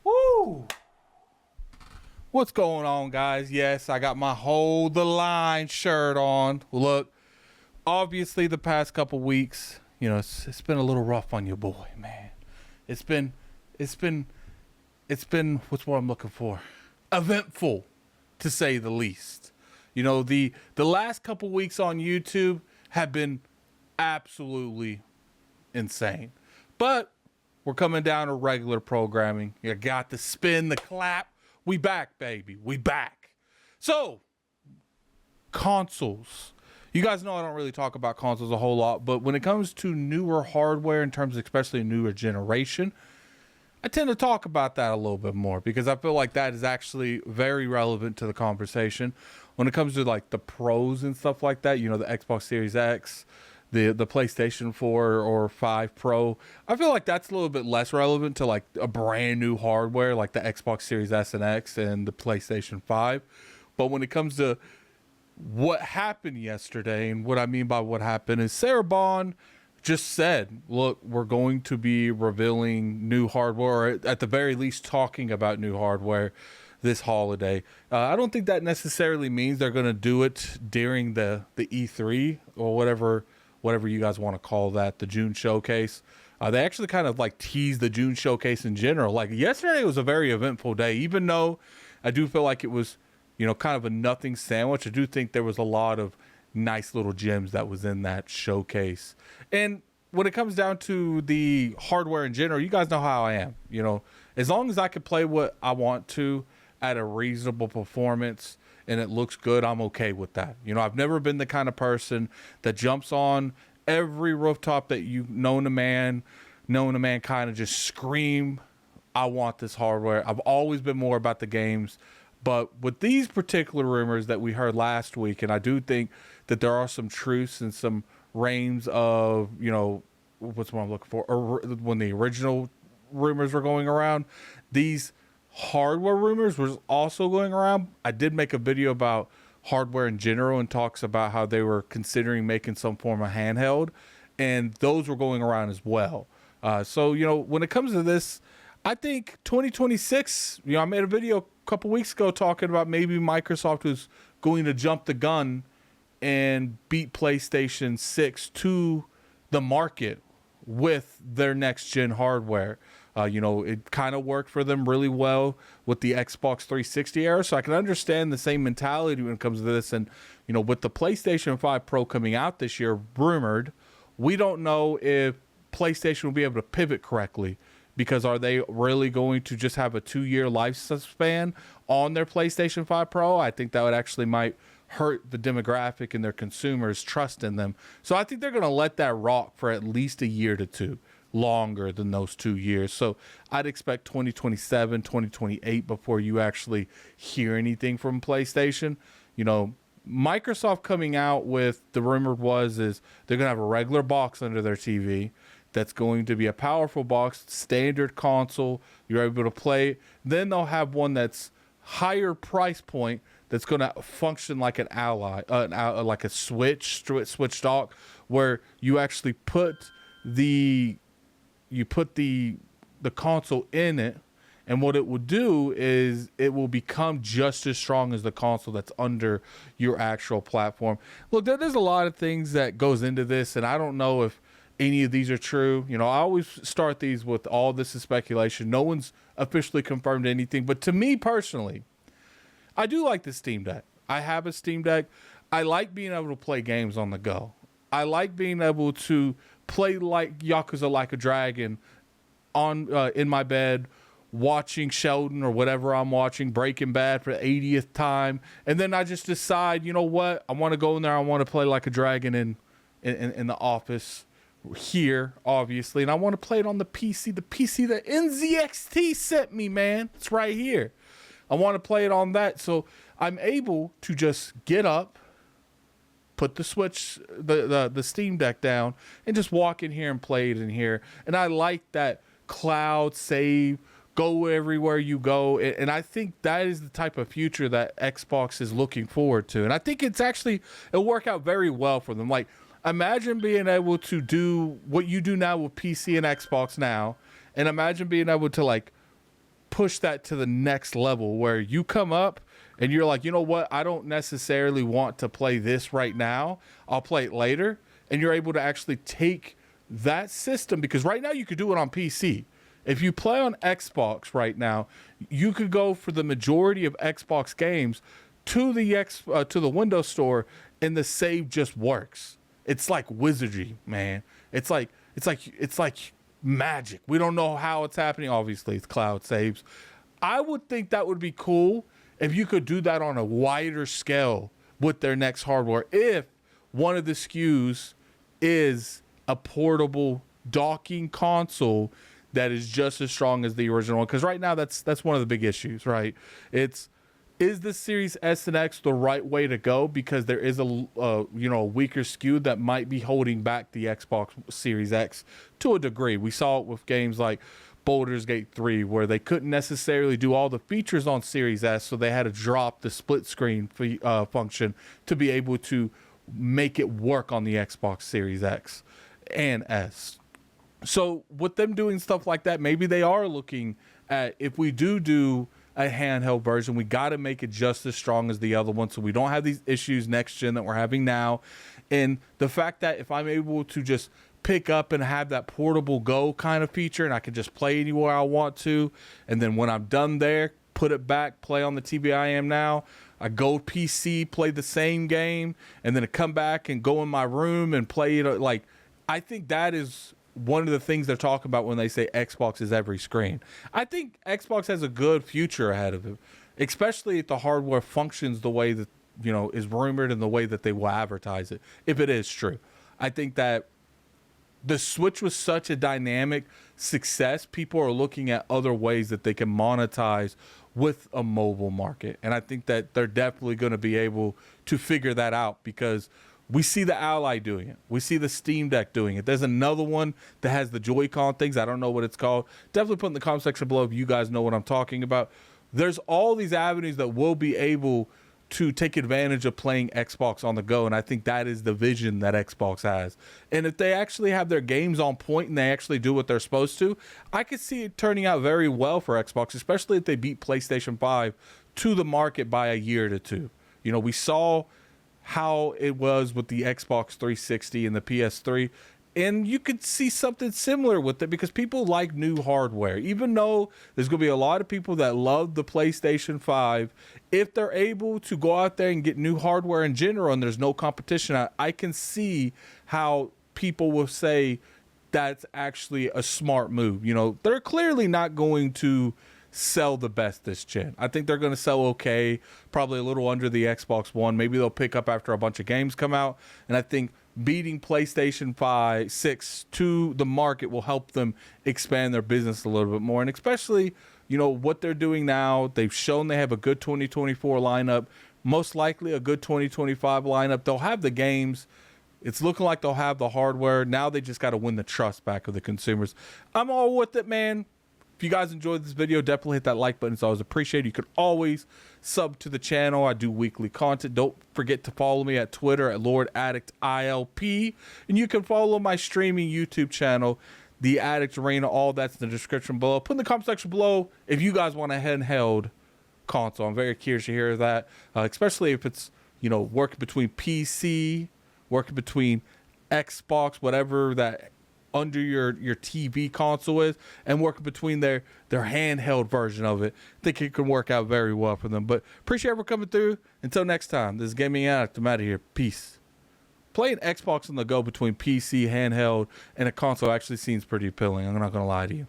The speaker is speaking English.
Woo! What's going on, guys? Yes, I got my Hold the Line shirt on. Look, obviously the past couple weeks, it's been a little rough on your boy, man. It's been what's what I'm looking for? Eventful, to say the least. The last couple weeks on YouTube have been absolutely insane. But we're coming down to regular programming. You got the spin, the clap. We back, baby. We back. So, consoles. You guys know I don't really talk about consoles a whole lot, but when it comes to newer hardware, in terms of especially newer generation, I tend to talk about that a little bit more because I feel like that is actually very relevant to the conversation. When it comes to like the pros and stuff like that, the Xbox Series X, the PlayStation 4 or 5 Pro, I feel like that's a little bit less relevant to like a brand new hardware like the Xbox Series S and X and the PlayStation 5. But when it comes to what happened yesterday, and what I mean by what happened is Sarah Bond just said, look, we're going to be revealing new hardware, or at the very least talking about new hardware this holiday. I don't think that necessarily means they're going to do it during the E3 or whatever you guys want to call that, the June showcase. They actually kind of like teased the June showcase in general. Like yesterday was a very eventful day, even though I do feel like it was, kind of a nothing sandwich. I do think there was a lot of nice little gems that was in that showcase. And when it comes down to the hardware in general, you guys know how I am. As long as I can play what I want to at a reasonable performance and it looks good, I'm okay with that. I've never been the kind of person that jumps on every rooftop that known a man kind of just scream, I want this hardware. I've always been more about the games. But with these particular rumors that we heard last week, and I do think that there are some truths and some reigns of, what's what I'm looking for, or when the original rumors were going around, these hardware rumors was also going around. I did make a video about hardware in general and talks about how they were considering making some form of handheld, and those were going around as well. So when it comes to this, I think 2026, I made a video a couple weeks ago talking about maybe Microsoft was going to jump the gun and beat PlayStation 6 to the market with their next gen hardware. It kind of worked for them really well with the Xbox 360 era. So I can understand the same mentality when it comes to this. And, with the PlayStation 5 Pro coming out this year, rumored, we don't know if PlayStation will be able to pivot correctly, because are they really going to just have a 2-year lifespan on their PlayStation 5 Pro? I think that would actually might hurt the demographic and their consumers' trust in them. So I think they're going to let that rock for at least a year to two. Longer than those 2 years. So I'd expect 2027, 2028 before you actually hear anything from PlayStation. Microsoft coming out with, the rumor is they're going to have a regular box under their TV that's going to be a powerful box, standard console. You're able to play. Then they'll have one that's higher price point that's going to function like an ally, like a switch dock, where you actually put the console in it, and what it will do is it will become just as strong as the console that's under your actual platform. Look, there's a lot of things that goes into this, and I don't know if any of these are true. I always start these with all this is speculation. No one's officially confirmed anything, but to me personally, I do like the Steam Deck. I have a Steam Deck. I like being able to play games on the go. I like being able to play like Yakuza Like a Dragon on in my bed, watching Sheldon or whatever I'm watching, Breaking Bad for the 80th time, and then I just decide, what, I want to go in there, I want to play Like a Dragon in the office here, obviously, and I want to play it on the PC that NZXT sent me, man. It's right here. I want to play it on that, so I'm able to just get up, put the Switch, the Steam Deck down, and just walk in here and play it in here. And I like that cloud save, go everywhere you go. And I think that is the type of future that Xbox is looking forward to. And I think it'll work out very well for them. Like, imagine being able to do what you do now with PC and Xbox now, And imagine being able to like push that to the next level where you come up and you're like, you know what? I don't necessarily want to play this right now. I'll play it later. And you're able to actually take that system, because right now you could do it on PC. If you play on Xbox right now, you could go for the majority of Xbox games to the Windows Store, and the save just works. It's like wizardry, man. It's like magic. We don't know how it's happening. Obviously, it's cloud saves. I would think that would be cool if you could do that on a wider scale with their next hardware. If one of the SKUs is a portable docking console that is just as strong as the original one, because right now that's one of the big issues, right? Is the Series S and X the right way to go? Because there is a weaker SKU that might be holding back the Xbox Series X to a degree. We saw it with games like Baldur's Gate 3, where they couldn't necessarily do all the features on Series S, so they had to drop the split screen function to be able to make it work on the Xbox Series X and S. So with them doing stuff like that, maybe they are looking at, if we do a handheld version, we got to make it just as strong as the other one, so we don't have these issues next gen that we're having now. And the fact that if I'm able to just pick up and have that portable go kind of feature, and I can just play anywhere I want to, and then when I'm done there, put it back, play on the TV I am now, I go PC, play the same game, and then I come back and go in my room and play it. Like, I think that is one of the things they're talking about when they say Xbox is every screen. I think Xbox has a good future ahead of it, especially if the hardware functions the way that, is rumored, and the way that they will advertise it, if it is true. I think that the Switch was such a dynamic success, people are looking at other ways that they can monetize with a mobile market. And I think that they're definitely going to be able to figure that out, because we see the Ally doing it. We see the Steam Deck doing it. There's another one that has the Joy-Con things. I don't know what it's called. Definitely put in the comment section below if you guys know what I'm talking about. There's all these avenues that will be able to take advantage of playing Xbox on the go, and I think that is the vision that Xbox has. And if they actually have their games on point and they actually do what they're supposed to, I could see it turning out very well for Xbox, especially if they beat PlayStation 5 to the market by a year to two. We saw how it was with the Xbox 360 and the PS3, and you could see something similar with it, because people like new hardware. Even though there's going to be a lot of people that love the PlayStation 5, if they're able to go out there and get new hardware in general and there's no competition, I can see how people will say that's actually a smart move. They're clearly not going to sell the best this gen. I think they're going to sell okay, probably a little under the Xbox One. Maybe they'll pick up after a bunch of games come out, and I think beating PlayStation 6 to the market will help them expand their business a little bit more. And especially, what they're doing now, they've shown they have a good 2024 lineup, most likely a good 2025 lineup. They'll have the games. It's looking like they'll have the hardware. Now they just got to win the trust back of the consumers. I'm all with it, man. If you guys enjoyed this video, definitely hit that like button. It's always appreciated. You can always sub to the channel. I do weekly content. Don't forget to follow me at Twitter at LordAddictILP. And you can follow my streaming YouTube channel, The Addict Arena. All that's in the description below. Put in the comment section below if you guys want a handheld console. I'm very curious to hear that, especially if it's, working between PC, working between Xbox, whatever that under your TV console is, and working between their handheld version of it. I think it can work out very well for them. But appreciate everyone coming through. Until next time, this is Gaming Addict. I'm out of here. Peace. Playing Xbox on the go between PC, handheld, and a console actually seems pretty appealing. I'm not going to lie to you.